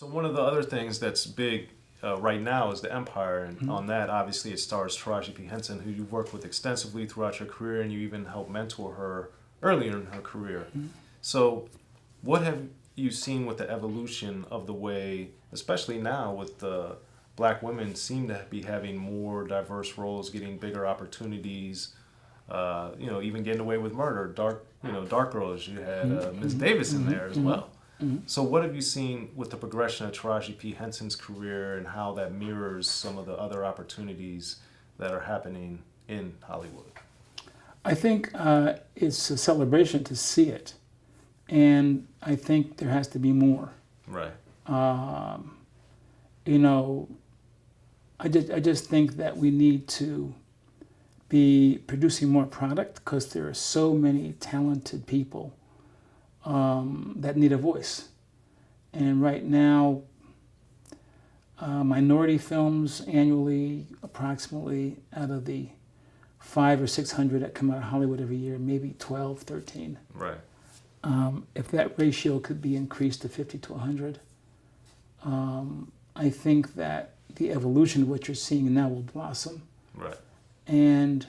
So one of the other things that's big right now is the Empire, and on that, obviously, it stars Taraji P. Henson, who you've worked with extensively throughout your career, and you even helped mentor her earlier in her career. So, what have you seen with the evolution of the way, especially now with the black women seem to be having more diverse roles, getting bigger opportunities, even getting away with murder, dark girls. You had Ms. Davis in there as well. So what have you seen with the progression of Taraji P. Henson's career and how that mirrors some of the other opportunities that are happening in Hollywood? I think it's a celebration to see it, and I think there has to be more. Right. I just think that we need to be producing more product because there are so many talented people that need a voice. And right now, minority films annually, approximately out of the 500 or 600 that come out of Hollywood every year, maybe 12, 13. Right. If that ratio could be increased to 50 to 100, I think that the evolution of what you're seeing now will blossom. Right. And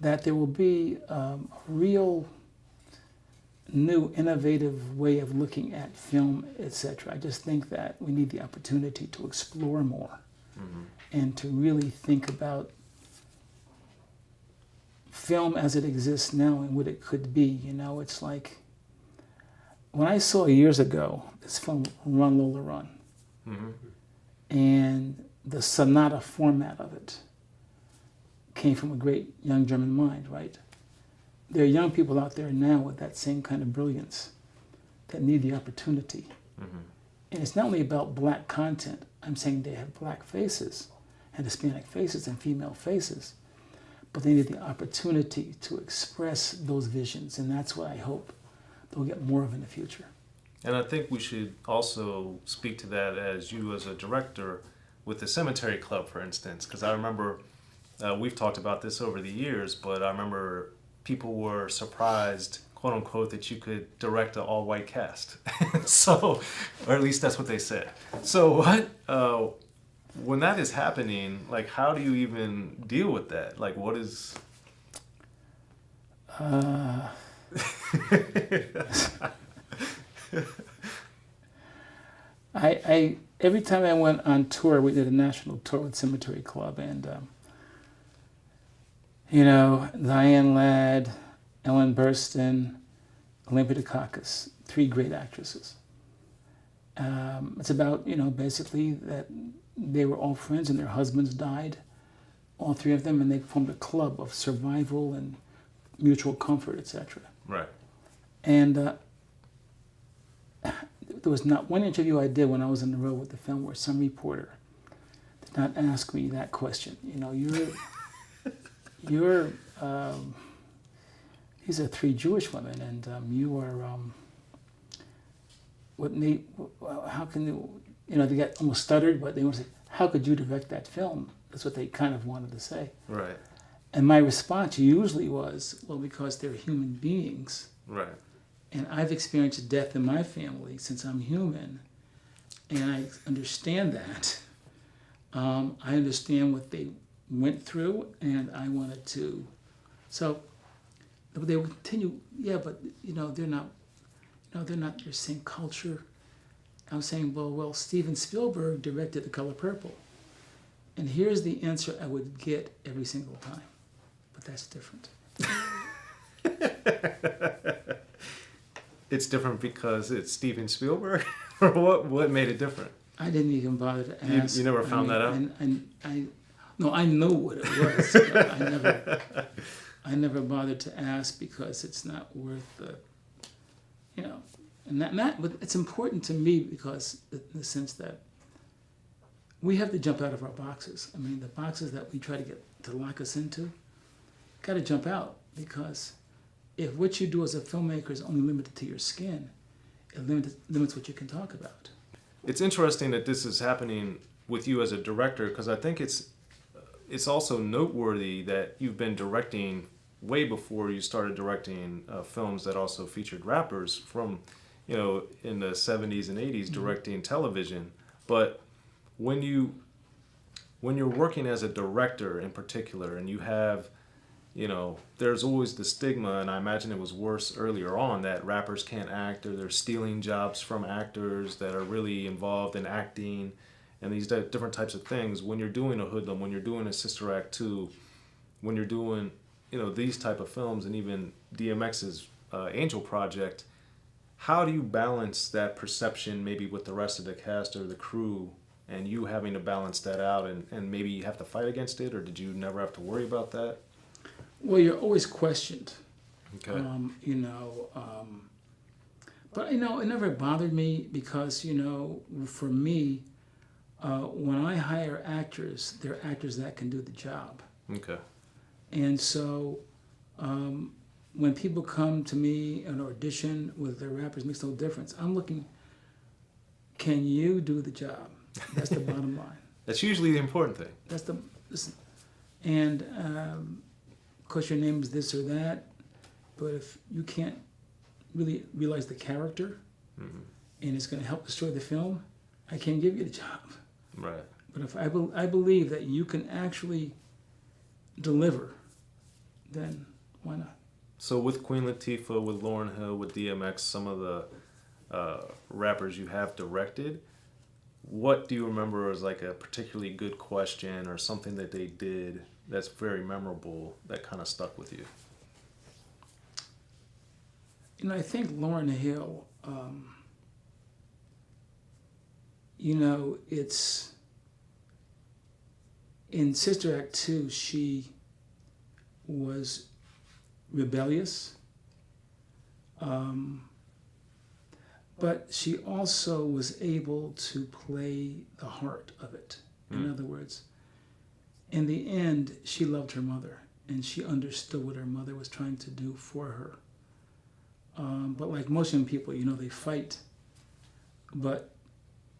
that there will be a real new, innovative way of looking at film, etc. I just think that we need the opportunity to explore more and to really think about film as it exists now and what it could be. It's like when I saw years ago this film, Run Lola Run, and the sonata format of it came from a great young German mind, right? There are young people out there now with that same kind of brilliance that need the opportunity. And it's not only about black content. I'm saying they have black faces and Hispanic faces and female faces, but they need the opportunity to express those visions, and that's what I hope they'll get more of in the future. And I think we should also speak to that as you as a director with the Cemetery Club, for instance, because I remember we've talked about this over the years, but I remember people were surprised, quote unquote, that you could direct an all-white cast. So, or at least that's what they said. So when that is happening, like, how do you even deal with that? Like, what is... I every time I went on tour, we did a national tour with Cemetery Club, and Diane Ladd, Ellen Burstyn, Olympia Dukakis, 3 great actresses. It's about basically that they were all friends and their husbands died, all 3 of them, and they formed a club of survival and mutual comfort, etc. Right. And there was not one interview I did when I was on the road with the film where some reporter did not ask me that question. You're these are 3 Jewish women, and you are how can you, they got almost stuttered, but they want to say, how could you direct that film? That's what they kind of wanted to say. Right. And my response usually was, well, because they're human beings. Right. And I've experienced death in my family since I'm human, and I understand that. I understand what they went through, and I wanted to. So they will continue. Yeah, but they're not. They're not your same culture. I'm saying, well, Steven Spielberg directed The Color Purple, and here's the answer I would get every single time, but that's different. It's different because it's Steven Spielberg? Or what made it different? I didn't even bother to ask. You never found that out? No, I know what it was. I never bothered to ask because it's not worth the, and that, but it's important to me because in the sense that we have to jump out of our boxes. I mean, the boxes that we try to get to lock us into, got to jump out, because if what you do as a filmmaker is only limited to your skin, it limits what you can talk about. It's interesting that this is happening with you as a director, because I think it's also noteworthy that you've been directing way before you started directing films that also featured rappers from you know, in the 70s and 80s directing television. But when you're working as a director in particular, and you have, you know, there's always the stigma, and I imagine it was worse earlier on, that rappers can't act, or they're stealing jobs from actors that are really involved in acting, and these different types of things. When you're doing a hoodlum, when you're doing a Sister Act 2, when you're doing, you know, these type of films, and even DMX's Angel Project, how do you balance that perception maybe with the rest of the cast or the crew, and you having to balance that out, and maybe you have to fight against it, or did you never have to worry about that? Well, you're always questioned. Okay. But you know, it never bothered me because, you know, for me, when I hire actors, they're actors that can do the job. Okay. And so when people come to me and audition with their rappers, it makes no difference. I'm looking, can you do the job? That's the bottom line. That's usually the important thing. Listen, and of course your name is this or that, but if you can't really realize the character, and it's going to help destroy the film, I can't give you the job. Right. But if I believe that you can actually deliver, then why not? So with Queen Latifah, with Lauryn Hill, with DMX, some of the rappers you have directed, what do you remember as like a particularly good question or something that they did that's very memorable that kind of stuck with you? You know, I think Lauryn Hill, you know, it's in Sister Act 2, she was rebellious, but she also was able to play the heart of it. In other words, in the end, she loved her mother, and she understood what her mother was trying to do for her. But like most young people, you know, they fight. But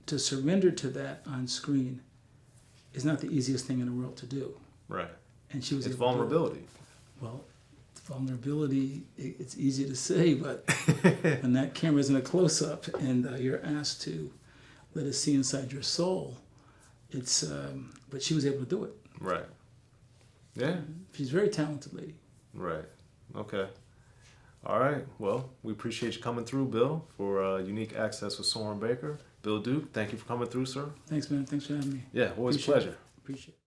to surrender to that on screen is not the easiest thing in the world to do. Right. And she was It's able to do it. vulnerability. Well, vulnerability, it's easy to say, but when that camera's in a close-up and you're asked to let us see inside your soul, it's, but she was able to do it. Right. Yeah. She's a very talented lady. Right. Okay. All right. Well, we appreciate you coming through, Bill, for Unique Access with Soren Baker. Bill Duke, thank you for coming through, sir. Thanks, man. Thanks for having me. Yeah, always a pleasure. Appreciate it.